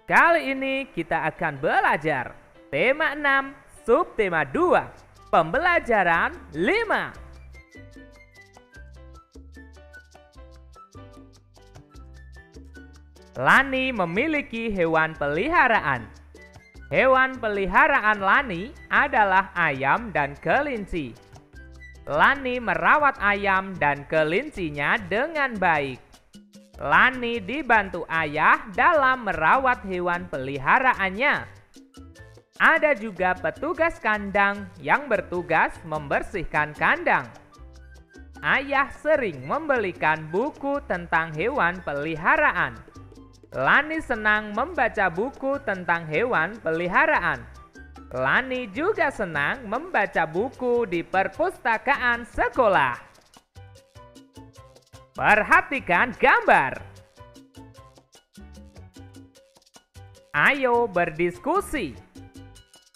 Kali ini kita akan belajar tema 6, subtema 2, pembelajaran 5. Lani memiliki hewan peliharaan. Hewan peliharaan Lani adalah ayam dan kelinci. Lani merawat ayam dan kelincinya dengan baik. Lani dibantu ayah dalam merawat hewan peliharaannya. Ada juga petugas kandang yang bertugas membersihkan kandang. Ayah sering membelikan buku tentang hewan peliharaan. Lani senang membaca buku tentang hewan peliharaan. Lani juga senang membaca buku di perpustakaan sekolah. Perhatikan gambar. Ayo berdiskusi.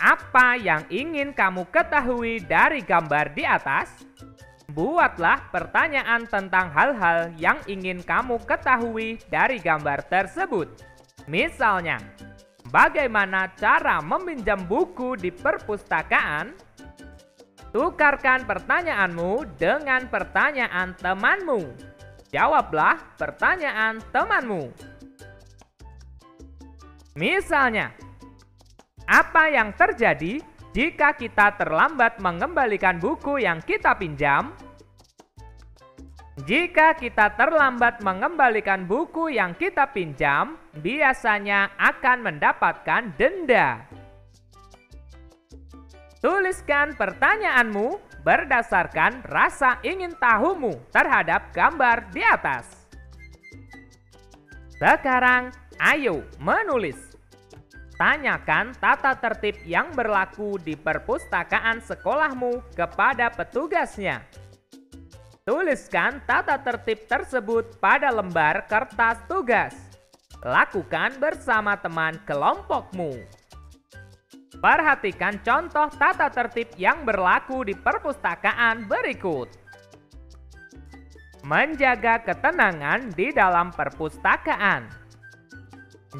Apa yang ingin kamu ketahui dari gambar di atas? Buatlah pertanyaan tentang hal-hal yang ingin kamu ketahui dari gambar tersebut. Misalnya, bagaimana cara meminjam buku di perpustakaan? Tukarkan pertanyaanmu dengan pertanyaan temanmu. Jawablah pertanyaan temanmu. Misalnya, apa yang terjadi jika kita terlambat mengembalikan buku yang kita pinjam? Jika kita terlambat mengembalikan buku yang kita pinjam, biasanya akan mendapatkan denda. Tuliskan pertanyaanmu berdasarkan rasa ingin tahumu terhadap gambar di atas. Sekarang, ayo menulis. Tanyakan tata tertib yang berlaku di perpustakaan sekolahmu kepada petugasnya. Tuliskan tata tertib tersebut pada lembar kertas tugas. Lakukan bersama teman kelompokmu. Perhatikan contoh tata tertib yang berlaku di perpustakaan berikut. Menjaga ketenangan di dalam perpustakaan.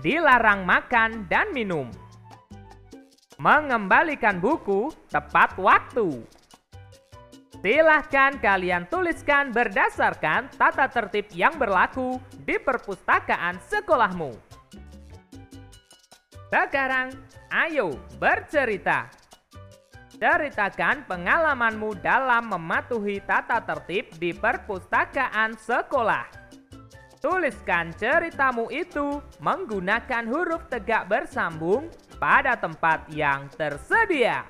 Dilarang makan dan minum. Mengembalikan buku tepat waktu. Silahkan kalian tuliskan berdasarkan tata tertib yang berlaku di perpustakaan sekolahmu. Sekarang, ayo bercerita. Ceritakan pengalamanmu dalam mematuhi tata tertib di perpustakaan sekolah. Tuliskan ceritamu itu menggunakan huruf tegak bersambung pada tempat yang tersedia.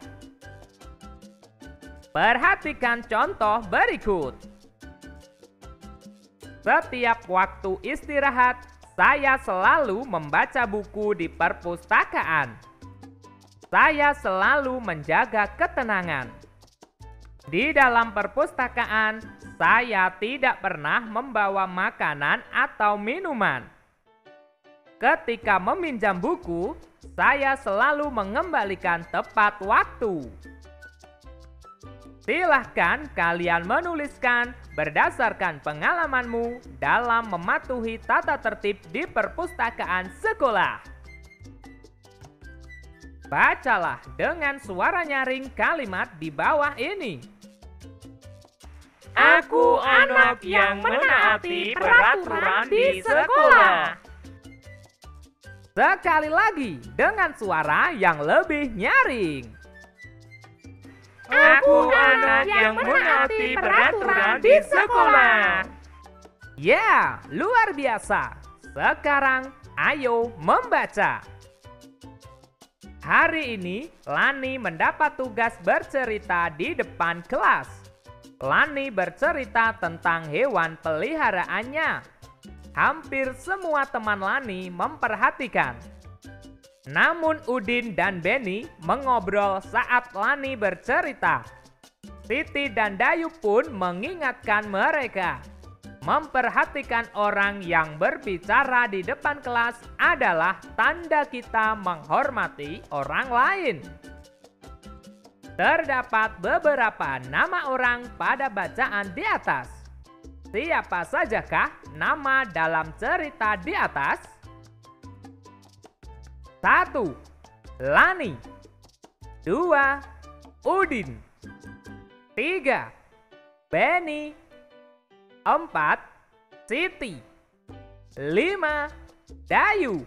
Perhatikan contoh berikut. Setiap waktu istirahat, saya selalu membaca buku di perpustakaan. Saya selalu menjaga ketenangan. Di dalam perpustakaan, saya tidak pernah membawa makanan atau minuman. Ketika meminjam buku, saya selalu mengembalikan tepat waktu. Silahkan kalian menuliskan berdasarkan pengalamanmu dalam mematuhi tata tertib di perpustakaan sekolah. Bacalah dengan suara nyaring kalimat di bawah ini. Aku anak yang menaati peraturan di sekolah. Sekali lagi dengan suara yang lebih nyaring. Aku anak yang menaati peraturan di sekolah. Ya, luar biasa. Sekarang ayo membaca. Hari ini Lani mendapat tugas bercerita di depan kelas. Lani bercerita tentang hewan peliharaannya. Hampir semua teman Lani memperhatikan. Namun Udin dan Benny mengobrol saat Lani bercerita. Siti dan Dayu pun mengingatkan mereka. Memperhatikan orang yang berbicara di depan kelas adalah tanda kita menghormati orang lain. Terdapat beberapa nama orang pada bacaan di atas. Siapa sajakah nama dalam cerita di atas? 1. Lani. 2. Udin. 3. Benny. 4. Siti. 5. Dayu.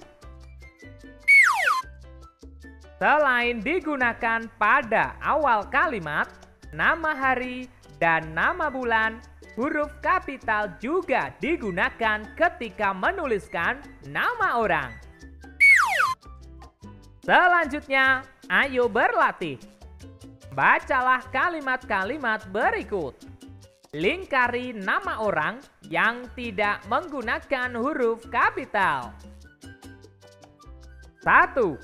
Selain digunakan pada awal kalimat, nama hari dan nama bulan, huruf kapital juga digunakan ketika menuliskan nama orang. Selanjutnya, ayo berlatih. Bacalah kalimat-kalimat berikut. Lingkari nama orang yang tidak menggunakan huruf kapital. 1.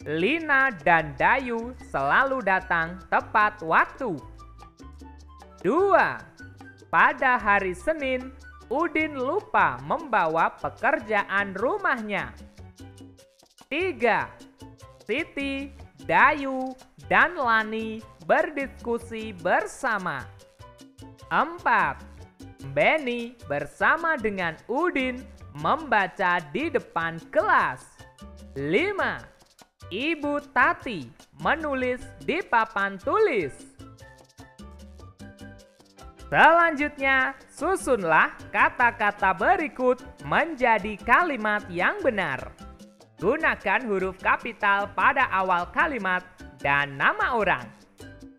Lina dan Dayu selalu datang tepat waktu. 2. Pada hari Senin, Udin lupa membawa pekerjaan rumahnya. 3. Siti, Dayu, dan Lani berdiskusi bersama. 4. Benny bersama dengan Udin membaca di depan kelas. 5. Ibu Tati menulis di papan tulis. Selanjutnya, susunlah kata-kata berikut menjadi kalimat yang benar. Gunakan huruf kapital pada awal kalimat dan nama orang.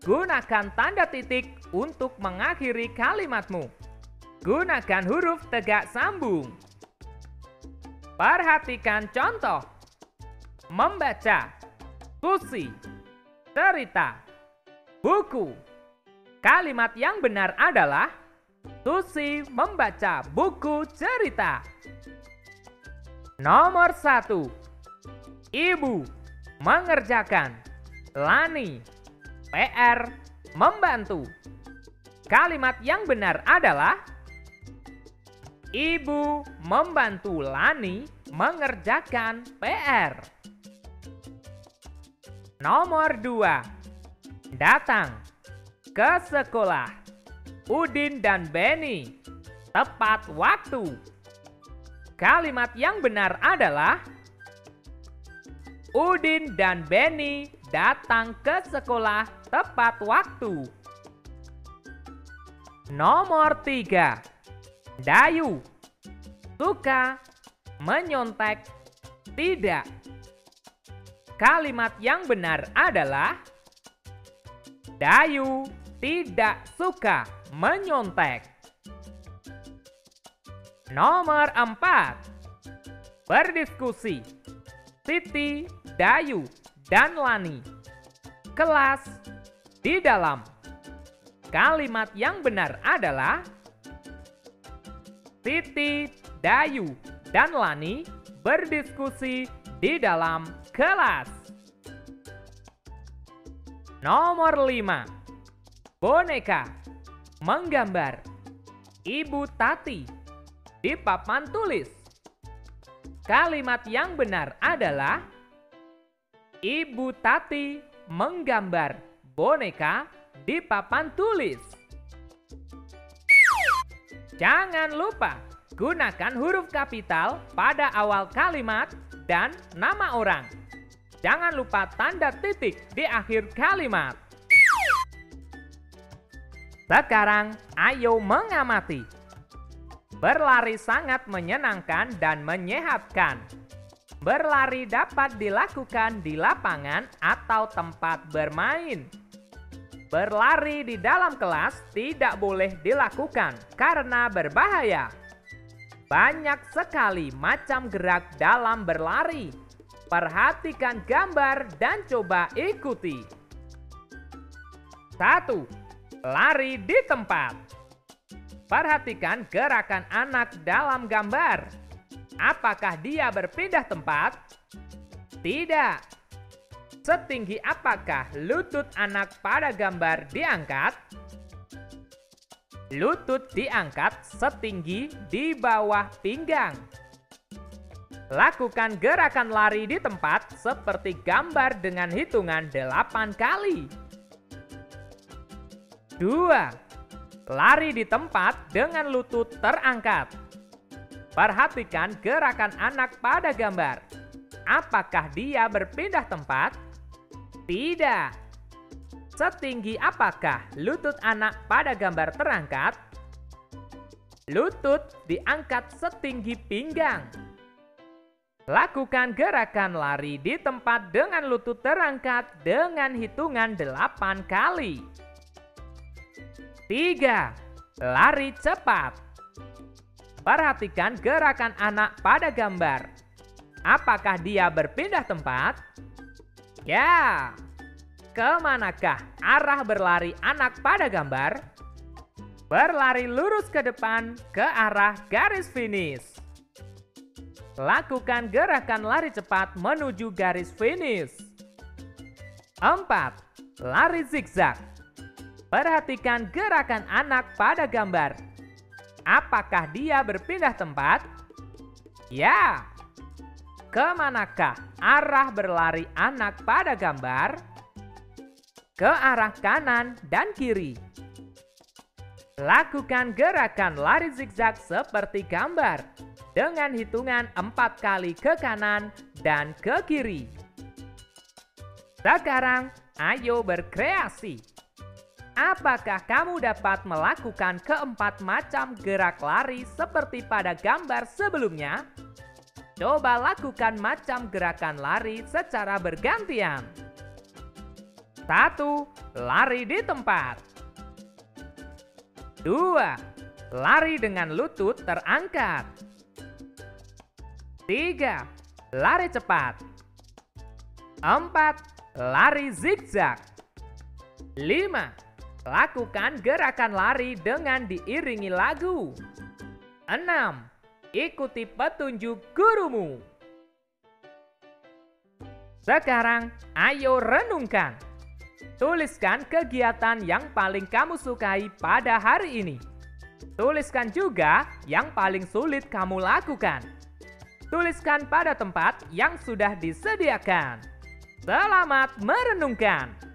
Gunakan tanda titik untuk mengakhiri kalimatmu. Gunakan huruf tegak sambung. Perhatikan contoh. Membaca, puisi, cerita, buku. Kalimat yang benar adalah Susi membaca buku cerita. Nomor 1. Ibu mengerjakan. Lani, PR, membantu. Kalimat yang benar adalah Ibu membantu Lani mengerjakan PR. Nomor 2. Datang ke sekolah. Udin dan Benny tepat waktu. Kalimat yang benar adalah Udin dan Benny datang ke sekolah tepat waktu. Nomor 3. Dayu suka menyontek tidak. Kalimat yang benar adalah Dayu tidak suka menyontek. Nomor 4. Berdiskusi. Siti, Dayu, dan Lani. Kelas di dalam. Kalimat yang benar adalah Siti, Dayu, dan Lani berdiskusi di dalam kelas. Nomor 5. Boneka menggambar. Ibu Tati di papan tulis. Kalimat yang benar adalah Ibu Tati menggambar boneka di papan tulis. Jangan lupa gunakan huruf kapital pada awal kalimat dan nama orang. Jangan lupa tanda titik di akhir kalimat. Sekarang, ayo mengamati. Berlari sangat menyenangkan dan menyehatkan. Berlari dapat dilakukan di lapangan atau tempat bermain. Berlari di dalam kelas tidak boleh dilakukan karena berbahaya. Banyak sekali macam gerak dalam berlari. Perhatikan gambar dan coba ikuti. 1. Lari di tempat. Perhatikan gerakan anak dalam gambar. Apakah dia berpindah tempat? Tidak. Setinggi apakah lutut anak pada gambar diangkat? Lutut diangkat setinggi di bawah pinggang. Lakukan gerakan lari di tempat seperti gambar dengan hitungan 8 kali. 2. Lari di tempat dengan lutut terangkat. Perhatikan gerakan anak pada gambar. Apakah dia berpindah tempat? Tidak. Setinggi apakah lutut anak pada gambar terangkat? Lutut diangkat setinggi pinggang. Lakukan gerakan lari di tempat dengan lutut terangkat dengan hitungan 8 kali. 3. Lari cepat. Perhatikan gerakan anak pada gambar. Apakah dia berpindah tempat? Ya. Kemanakah arah berlari anak pada gambar? Berlari lurus ke depan ke arah garis finish. Lakukan gerakan lari cepat menuju garis finish. 4. Lari zigzag. Perhatikan gerakan anak pada gambar. Apakah dia berpindah tempat? Ya. Kemanakah arah berlari anak pada gambar? Ke arah kanan dan kiri. Lakukan gerakan lari zigzag seperti gambar dengan hitungan 4 kali ke kanan dan ke kiri. Sekarang, ayo berkreasi. Apakah kamu dapat melakukan keempat macam gerak lari seperti pada gambar sebelumnya? Coba lakukan macam gerakan lari secara bergantian. 1. Lari di tempat. 2. Lari dengan lutut terangkat. 3. Lari cepat. 4. Lari zigzag. 5. Lakukan gerakan lari dengan diiringi lagu. 6. Ikuti petunjuk gurumu. Sekarang, ayo renungkan. Tuliskan kegiatan yang paling kamu sukai pada hari ini. Tuliskan juga yang paling sulit kamu lakukan. Tuliskan pada tempat yang sudah disediakan. Selamat merenungkan.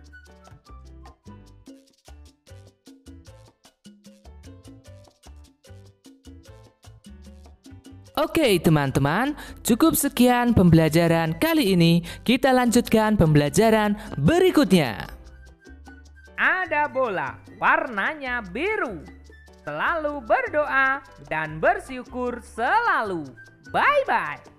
Oke teman-teman, cukup sekian pembelajaran kali ini. Kita lanjutkan pembelajaran berikutnya. Ada bola, warnanya biru. Selalu berdoa dan bersyukur selalu. Bye-bye.